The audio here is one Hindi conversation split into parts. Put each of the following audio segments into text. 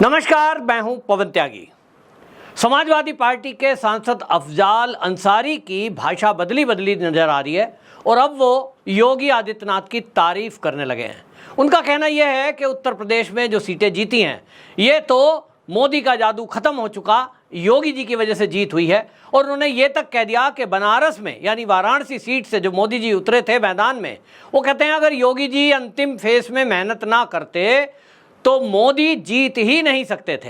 नमस्कार, मैं हूं पवन त्यागी। समाजवादी पार्टी के सांसद अफजाल अंसारी की भाषा बदली नजर आ रही है और अब वो योगी आदित्यनाथ की तारीफ करने लगे हैं। उनका कहना यह है कि उत्तर प्रदेश में जो सीटें जीती हैं ये तो मोदी का जादू खत्म हो चुका, योगी जी की वजह से जीत हुई है। और उन्होंने ये तक कह दिया कि बनारस में यानी वाराणसी सीट से जो मोदी जी उतरे थे मैदान में, वो कहते हैं अगर योगी जी अंतिम फेस में मेहनत ना करते तो मोदी जीत ही नहीं सकते थे।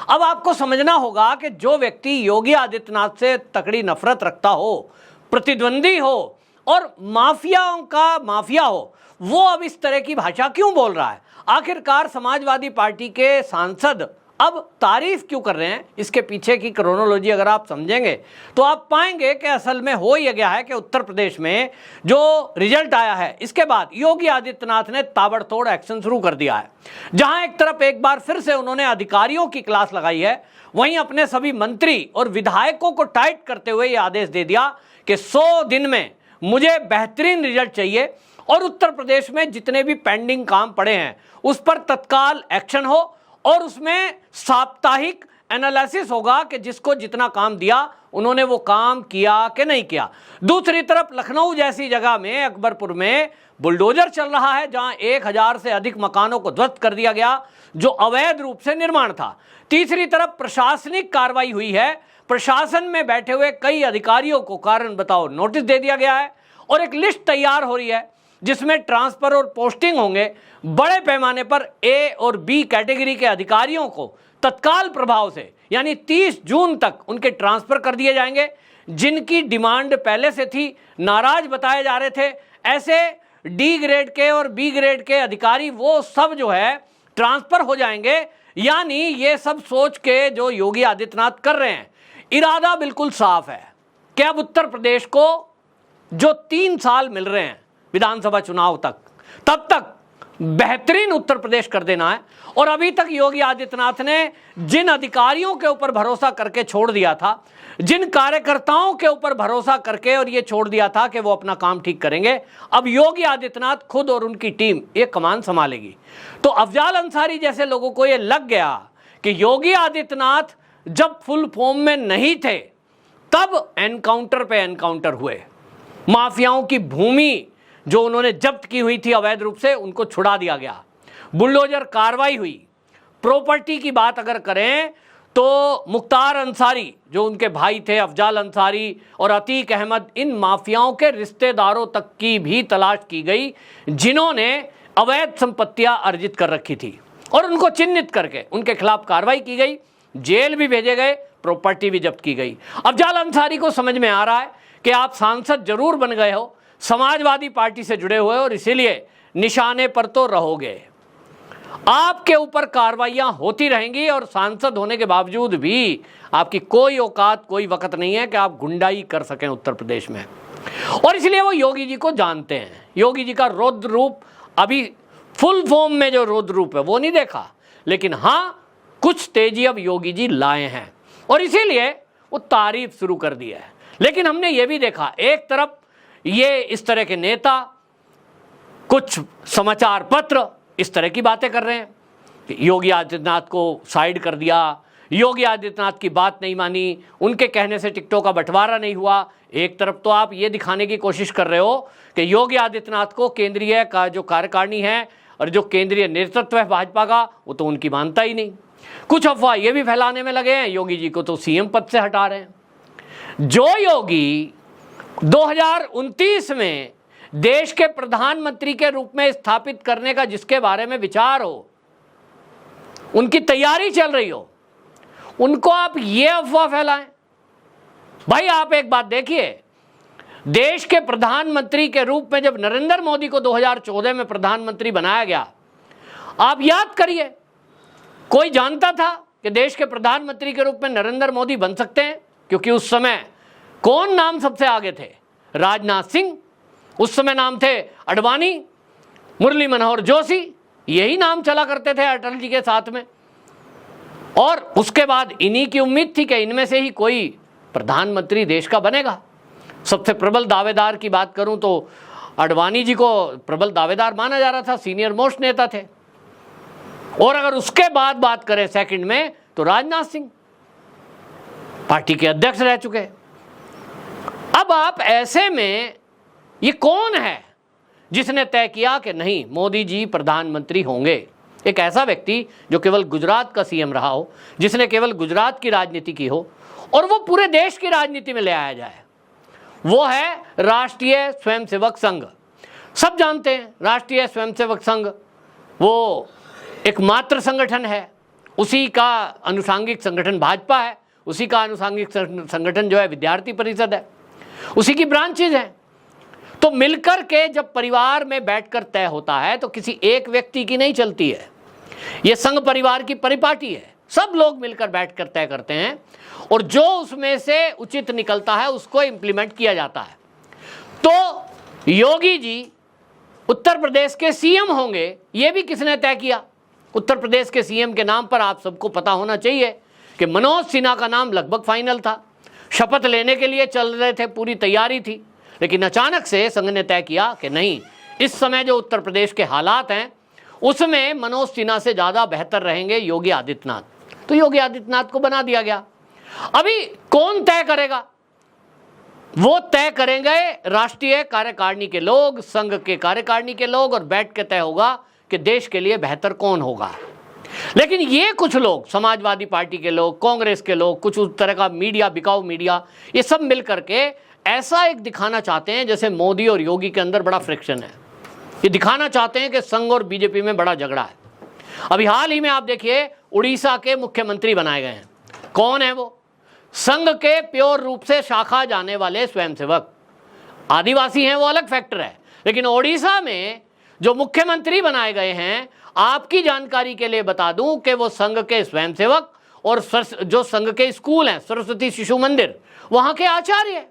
अब आपको समझना होगा कि जो व्यक्ति योगी आदित्यनाथ से तकड़ी नफरत रखता हो, प्रतिद्वंदी हो और माफियाओं का माफिया हो, वो अब इस तरह की भाषा क्यों बोल रहा है? आखिरकार समाजवादी पार्टी के सांसद अब तारीफ क्यों कर रहे हैं? इसके पीछे की क्रोनोलॉजी अगर आप समझेंगे तो आप पाएंगे कि असल में हो यह गया है कि उत्तर प्रदेश में जो रिजल्ट आया है इसके बाद योगी आदित्यनाथ ने ताबड़तोड़ एक्शन शुरू कर दिया है। जहां एक तरफ एक बार फिर से उन्होंने अधिकारियों की क्लास लगाई है, वहीं अपने सभी मंत्री और विधायकों को टाइट करते हुए यह आदेश दे दिया कि 100 दिन में मुझे बेहतरीन रिजल्ट चाहिए और उत्तर प्रदेश में जितने भी पेंडिंग काम पड़े हैं उस पर तत्काल एक्शन हो और उसमें साप्ताहिक एनालिसिस होगा कि जिसको जितना काम दिया उन्होंने वो काम किया कि नहीं किया। दूसरी तरफ लखनऊ जैसी जगह में, अकबरपुर में बुलडोजर चल रहा है जहां 1000 से अधिक मकानों को ध्वस्त कर दिया गया जो अवैध रूप से निर्माण था। तीसरी तरफ प्रशासनिक कार्रवाई हुई है, प्रशासन में बैठे हुए कई अधिकारियों को कारण बताओ नोटिस दे दिया गया है और एक लिस्ट तैयार हो रही है जिसमें ट्रांसफर और पोस्टिंग होंगे। बड़े पैमाने पर ए और बी कैटेगरी के अधिकारियों को तत्काल प्रभाव से यानी 30 जून तक उनके ट्रांसफर कर दिए जाएंगे। जिनकी डिमांड पहले से थी, नाराज बताए जा रहे थे, ऐसे डी ग्रेड के और बी ग्रेड के अधिकारी वो सब जो है ट्रांसफर हो जाएंगे। यानी ये सब सोच के जो योगी आदित्यनाथ कर रहे हैं, इरादा बिल्कुल साफ है कि अब उत्तर प्रदेश को जो 3 साल मिल रहे हैं विधानसभा चुनाव तक, तब तक बेहतरीन उत्तर प्रदेश कर देना है। और अभी तक योगी आदित्यनाथ ने जिन अधिकारियों के ऊपर भरोसा करके छोड़ दिया था, जिन कार्यकर्ताओं के ऊपर भरोसा करके और ये छोड़ दिया था कि वो अपना काम ठीक करेंगे, अब योगी आदित्यनाथ खुद और उनकी टीम ये कमान संभालेगी। तो अफजाल अंसारी जैसे लोगों को ये लग गया कि योगी आदित्यनाथ जब फुल फॉर्म में नहीं थे तब एनकाउंटर पे एनकाउंटर हुए, माफियाओं की भूमि जो उन्होंने जब्त की हुई थी अवैध रूप से उनको छुड़ा दिया गया, बुलडोजर कार्रवाई हुई। प्रॉपर्टी की बात अगर करें तो मुख्तार अंसारी जो उनके भाई थे, अफजाल अंसारी और अतीक अहमद, इन माफियाओं के रिश्तेदारों तक की भी तलाश की गई जिन्होंने अवैध संपत्तियां अर्जित कर रखी थी और उनको चिन्हित करके उनके खिलाफ कार्रवाई की गई, जेल भी भेजे गए, प्रॉपर्टी भी जब्त की गई। अफजाल अंसारी को समझ में आ रहा है कि आप सांसद जरूर बन गए हो, समाजवादी पार्टी से जुड़े हुए और इसीलिए निशाने पर तो रहोगे, आपके ऊपर कार्रवाइयां होती रहेंगी और सांसद होने के बावजूद भी आपकी कोई औकात, कोई वक्त नहीं है कि आप गुंडाई कर सकें उत्तर प्रदेश में। और इसलिए वो योगी जी को जानते हैं। योगी जी का रौद्र रूप अभी फुल फॉर्म में जो रौद्र रूप है वो नहीं देखा, लेकिन हाँ कुछ तेजी अब योगी जी लाए हैं और इसीलिए वो तारीफ शुरू कर दी है। लेकिन हमने ये भी देखा, एक तरफ ये इस तरह के नेता, कुछ समाचार पत्र इस तरह की बातें कर रहे हैं कि योगी आदित्यनाथ को साइड कर दिया, योगी आदित्यनाथ की बात नहीं मानी, उनके कहने से टिकटों का बंटवारा नहीं हुआ। एक तरफ तो आप ये दिखाने की कोशिश कर रहे हो कि योगी आदित्यनाथ को केंद्रीय का जो कार्यकारिणी है और जो केंद्रीय नेतृत्व है भाजपा का वो तो उनकी मानता ही नहीं। कुछ अफवाह ये भी फैलाने में लगे हैं योगी जी को तो सीएम पद से हटा रहे हैं। जो योगी 2029 में देश के प्रधानमंत्री के रूप में स्थापित करने का जिसके बारे में विचार हो, उनकी तैयारी चल रही हो, उनको आप ये अफवाह फैलाएं। भाई आप एक बात देखिए, देश के प्रधानमंत्री के रूप में जब नरेंद्र मोदी को 2014 में प्रधानमंत्री बनाया गया, आप याद करिए, कोई जानता था कि देश के प्रधानमंत्री के रूप में नरेंद्र मोदी बन सकते हैं? क्योंकि उस समय कौन नाम सबसे आगे थे? राजनाथ सिंह, उस समय नाम थे अडवाणी, मुरली मनोहर जोशी, यही नाम चला करते थे अटल जी के साथ में। और उसके बाद इन्हीं की उम्मीद थी कि इनमें से ही कोई प्रधानमंत्री देश का बनेगा। सबसे प्रबल दावेदार की बात करूं तो अडवाणी जी को प्रबल दावेदार माना जा रहा था, सीनियर मोस्ट नेता थे। और अगर उसके बाद बात करें सेकंड में तो राजनाथ सिंह पार्टी के अध्यक्ष रह चुके हैं। अब आप ऐसे में ये कौन है जिसने तय किया कि नहीं मोदी जी प्रधानमंत्री होंगे? एक ऐसा व्यक्ति जो केवल गुजरात का सीएम रहा हो, जिसने केवल गुजरात की राजनीति की हो और वो पूरे देश की राजनीति में ले आया जाए, वो है राष्ट्रीय स्वयंसेवक संघ। सब जानते हैं राष्ट्रीय स्वयंसेवक संघ वो एकमात्र संगठन है, उसी का अनुषांगिक संगठन भाजपा है, उसी का अनुषांगिक संगठन जो है विद्यार्थी परिषद है, उसी की ब्रांचेज हैं। तो मिलकर के जब परिवार में बैठकर तय होता है तो किसी एक व्यक्ति की नहीं चलती है, ये संघ परिवार की परिपाटी है। सब लोग मिलकर बैठकर तय करते हैं और जो उसमें से उचित निकलता है उसको इंप्लीमेंट किया जाता है। तो योगी जी उत्तर प्रदेश के सीएम होंगे, ये भी किसने तय किया? उत्तर प्रदेश के सीएम के नाम पर आप सबको पता होना चाहिए कि मनोज सिन्हा का नाम लगभग फाइनल था, शपथ लेने के लिए चल रहे थे, पूरी तैयारी थी, लेकिन अचानक से संघ ने तय किया कि नहीं, इस समय जो उत्तर प्रदेश के हालात हैं उसमें मनोज सिन्हा से ज़्यादा बेहतर रहेंगे योगी आदित्यनाथ। तो योगी आदित्यनाथ को बना दिया गया। अभी कौन तय करेगा? वो तय करेंगे राष्ट्रीय कार्यकारिणी के लोग, संघ के कार्यकारिणी के लोग, और बैठ के तय होगा कि देश के लिए बेहतर कौन होगा। लेकिन ये कुछ लोग, समाजवादी पार्टी के लोग, कांग्रेस के लोग, कुछ उस तरह का मीडिया, बिकाऊ मीडिया, ये सब मिलकर के ऐसा एक दिखाना चाहते हैं जैसे मोदी और योगी के अंदर बड़ा फ्रिक्शन है। ये दिखाना चाहते हैं कि संघ और बीजेपी में बड़ा झगड़ा है। अभी हाल ही में आप देखिए उड़ीसा के मुख्यमंत्री बनाए गए हैं। कौन है वो? संघ के प्योर रूप से शाखा जाने वाले स्वयंसेवक। आदिवासी हैं वो अलग फैक्टर है, लेकिन उड़ीसा में जो मुख्यमंत्री बनाए गए हैं, आपकी जानकारी के लिए बता दूं कि वो संघ के स्वयंसेवक और जो संघ के स्कूल हैं, सरस्वती शिशु मंदिर, वहां के आचार्य।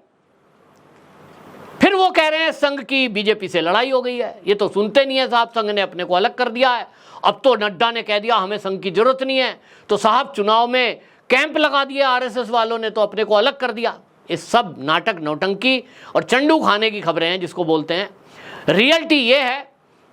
फिर वो कह रहे हैं संघ की बीजेपी से लड़ाई हो गई है। ये तो सुनते नहीं है साहब, संघ ने अपने को अलग कर दिया है। अब तो नड्डा ने कह दिया हमें संघ की जरूरत नहीं है, तो साहब चुनाव में कैंप लगा दिया आरएसएस वालों ने, तो अपने को अलग कर दिया। ये सब नाटक, नौटंकी और चंडू खाने की खबरें हैं जिसको बोलते हैं। रियलिटी ये है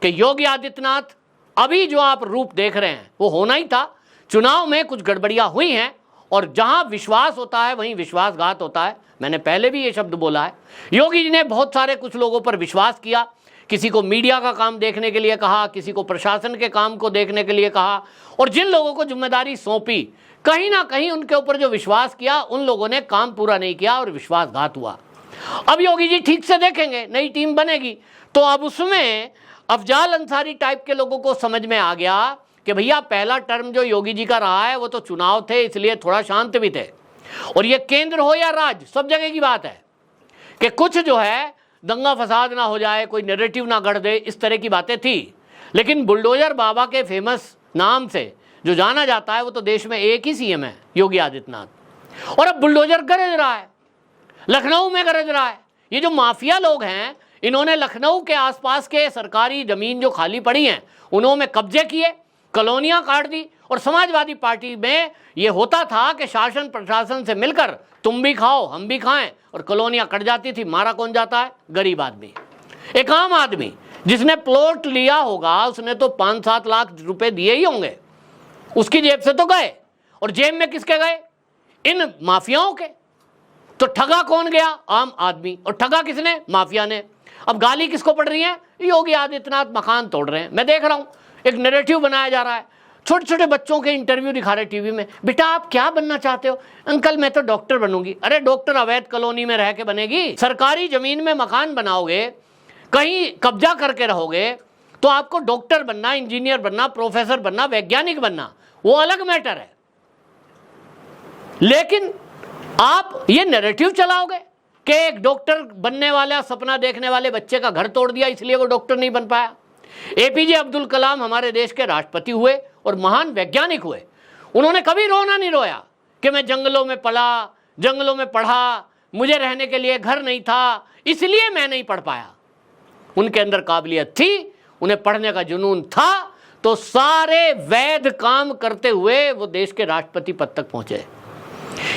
कि योगी आदित्यनाथ अभी जो आप रूप देख रहे हैं वो होना ही था। चुनाव में कुछ गड़बड़ियां हुई हैं और जहां विश्वास होता है वहीं विश्वासघात होता है। मैंने पहले भी ये शब्द बोला है। योगी जी ने बहुत सारे कुछ लोगों पर विश्वास किया, किसी को मीडिया का काम देखने के लिए कहा, किसी को प्रशासन के काम को देखने के लिए कहा, और जिन लोगों को जिम्मेदारी सौंपी कहीं ना कहीं उनके ऊपर जो विश्वास किया उन लोगों ने काम पूरा नहीं किया और विश्वासघात हुआ। अब योगी जी ठीक से देखेंगे, नई टीम बनेगी तो अब उसमें अफजाल अंसारी टाइप के लोगों को समझ में आ गया कि भैया पहला टर्म जो योगी जी का रहा है वो तो चुनाव थे, इसलिए थोड़ा शांत भी थे, और ये केंद्र हो या राज्य सब जगह की बात है कि कुछ जो है दंगा फसाद ना हो जाए, कोई नैरेटिव ना गढ़ दे, इस तरह की बातें थी। लेकिन बुलडोजर बाबा के फेमस नाम से जो जाना जाता है वो तो देश में एक ही सीएम है, योगी आदित्यनाथ, और अब बुलडोजर गरज रहा है, लखनऊ में गरज रहा है। ये जो माफिया लोग हैं इन्होंने लखनऊ के आसपास के सरकारी जमीन जो खाली पड़ी हैं उन्होंने कब्जे किए, कॉलोनियां काट दी, और समाजवादी पार्टी में ये होता था कि शासन प्रशासन से मिलकर तुम भी खाओ हम भी खाएं, और कॉलोनियां कट जाती थी। मारा कौन जाता है? गरीब आदमी, एक आम आदमी जिसने प्लॉट लिया होगा उसने तो 5-7 लाख रुपए दिए ही होंगे, उसकी जेब से तो गए, और जेब में किसके गए? इन माफियाओं के। तो ठगा कौन गया? आम आदमी, और ठगा किसने? माफिया ने। अब गाली किसको पड़ रही है? योगी आदित्यनाथ मकान तोड़ रहे हैं। मैं देख रहा हूं एक नैरेटिव बनाया जा रहा है, छोटे छोटे बच्चों के इंटरव्यू दिखा रहे टीवी में, बेटा आप क्या बनना चाहते हो? अंकल मैं तो डॉक्टर बनूंगी। अरे डॉक्टर अवैध कॉलोनी में रह के बनेगी? सरकारी जमीन में मकान बनाओगे, कहीं कब्जा करके रहोगे, तो आपको डॉक्टर बनना, इंजीनियर बनना, प्रोफेसर बनना, वैज्ञानिक बनना वो अलग मैटर है। लेकिन आप ये नैरेटिव चलाओगे कि एक डॉक्टर बनने वाला सपना देखने वाले बच्चे का घर तोड़ दिया इसलिए वो डॉक्टर नहीं बन पाया। एपीजे अब्दुल कलाम हमारे देश के राष्ट्रपति हुए और महान वैज्ञानिक हुए, उन्होंने कभी रोना नहीं रोया कि मैं जंगलों में पला, जंगलों में पढ़ा, मुझे रहने के लिए घर नहीं था इसलिए मैं नहीं पढ़ पाया। उनके अंदर काबिलियत थी, उन्हें पढ़ने का जुनून था, तो सारे वैध काम करते हुए वो देश के राष्ट्रपति पद तक पहुंचे।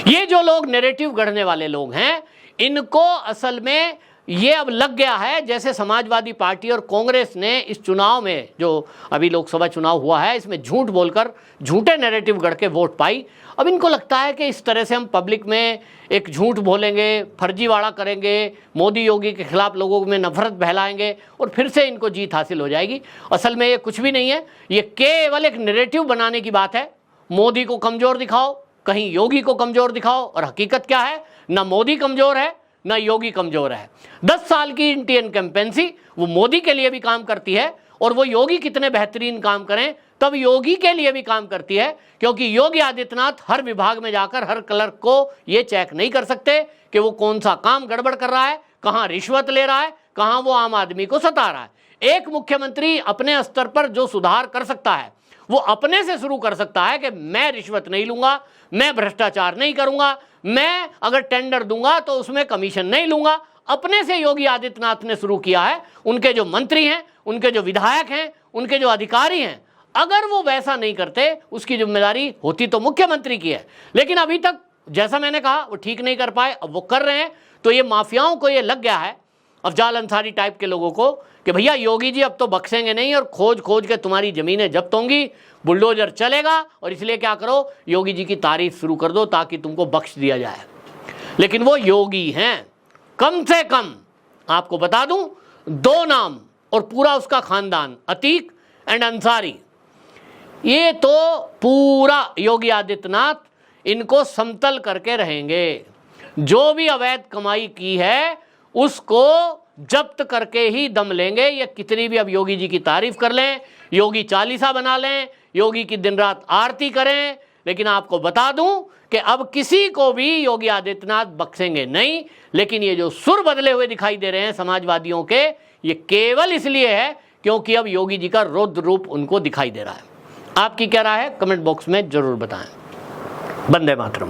ये जो लोग नैरेटिव गढ़ने वाले लोग हैं इनको असल में ये अब लग गया है जैसे समाजवादी पार्टी और कांग्रेस ने इस चुनाव में, जो अभी लोकसभा चुनाव हुआ है, इसमें झूठ बोलकर झूठे नैरेटिव गढ़ के वोट पाई। अब इनको लगता है कि इस तरह से हम पब्लिक में एक झूठ बोलेंगे, फर्जीवाड़ा करेंगे, मोदी योगी के खिलाफ लोगों में नफरत बहलाएंगे और फिर से इनको जीत हासिल हो जाएगी। असल में ये कुछ भी नहीं है, ये केवल एक नैरेटिव बनाने की बात है। मोदी को कमज़ोर दिखाओ, कहीं योगी को कमज़ोर दिखाओ, और हकीकत क्या है, ना मोदी कमज़ोर है ना योगी कमज़ोर है। 10 साल की इंडियन कैंपेंसी वो मोदी के लिए भी काम करती है, और वो योगी कितने बेहतरीन काम करें तब योगी के लिए भी काम करती है, क्योंकि योगी आदित्यनाथ हर विभाग में जाकर हर क्लर्क को ये चेक नहीं कर सकते कि वो कौन सा काम गड़बड़ कर रहा है, कहाँ रिश्वत ले रहा है, कहाँ वो आम आदमी को सता रहा है। एक मुख्यमंत्री अपने स्तर पर जो सुधार कर सकता है वो अपने से शुरू कर सकता है कि मैं रिश्वत नहीं लूंगा, मैं भ्रष्टाचार नहीं करूंगा, मैं अगर टेंडर दूंगा तो उसमें कमीशन नहीं लूंगा। अपने से योगी आदित्यनाथ ने शुरू किया है। उनके जो मंत्री हैं, उनके जो विधायक हैं, उनके जो अधिकारी हैं, अगर वो वैसा नहीं करते, उसकी जिम्मेदारी होती तो मुख्यमंत्री की है। लेकिन अभी तक जैसा मैंने कहा वो ठीक नहीं कर पाए, अब वो कर रहे हैं। तो ये माफियाओं को ये लग गया है, अफजाल अंसारी टाइप के लोगों को, कि भैया योगी जी अब तो बख्शेंगे नहीं और खोज खोज के तुम्हारी ज़मीनें जब्त होंगी, बुलडोजर चलेगा, और इसलिए क्या करो, योगी जी की तारीफ शुरू कर दो ताकि तुमको बख्श दिया जाए। लेकिन वो योगी हैं। कम से कम आपको बता दूं, 2 नाम और पूरा उसका खानदान, अतीक एंड अंसारी, ये तो पूरा योगी आदित्यनाथ इनको समतल करके रहेंगे। जो भी अवैध कमाई की है उसको जब्त करके ही दम लेंगे। ये कितनी भी अब योगी जी की तारीफ कर लें, योगी चालीसा बना लें, योगी की दिन रात आरती करें, लेकिन आपको बता दूं कि अब किसी को भी योगी आदित्यनाथ बख्शेंगे नहीं। लेकिन ये जो सुर बदले हुए दिखाई दे रहे हैं समाजवादियों के, ये केवल इसलिए है क्योंकि अब योगी जी का रौद्र रूप उनको दिखाई दे रहा है। आपकी क्या राय है, कमेंट बॉक्स में जरूर बताएं। वंदे मातरम।